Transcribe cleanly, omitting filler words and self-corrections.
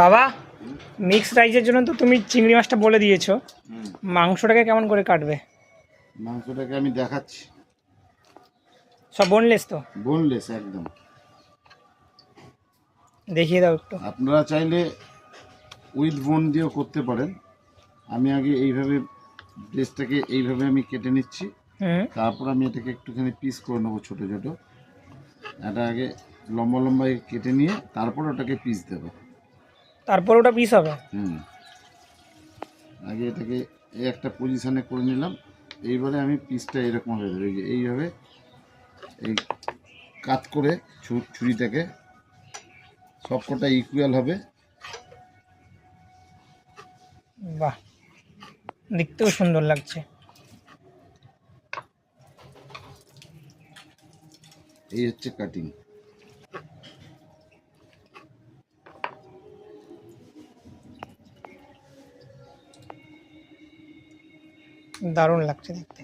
বাবা মিক্স রাইসের জন্য তো তুমি চিংড়ি মাছটা বলে দিয়েছো, হুম, মাংসটাকে কেমন করে কাটবে? মাংসটাকে আমি দেখাচ্ছি। সব বোনলেস তো? বোনলেস একদম। দেখিয়ে দাও একটু। আপনারা চাইলে উইথ বোন দিয়েও করতে পারেন। আমি আগে এইভাবে ব্রেস্টটাকে এইভাবে আমি কেটে নিচ্ছি, হুম। তারপর আমি এটাকে একটুখানি পিস করে নেবো ছোটো ছোটো। এটা আগে লম্বা লম্বা কেটে নিয়ে তারপর ওটাকে পিস দেবো। তারপর ওটা পিস হবে? হুম, আগে এটাকে এই একটা পজিশানে করে নিলাম। এইবারে আমি পিসটা এরকম হয়ে যাবে, এই যে এইভাবে এই কাট করে ছুরিটাকে সবকটা ইকুয়াল হবে। বাহ, দেখতেও সুন্দর লাগছে। এই হচ্ছে কাটিং। দারুণ লাগছে দেখতে।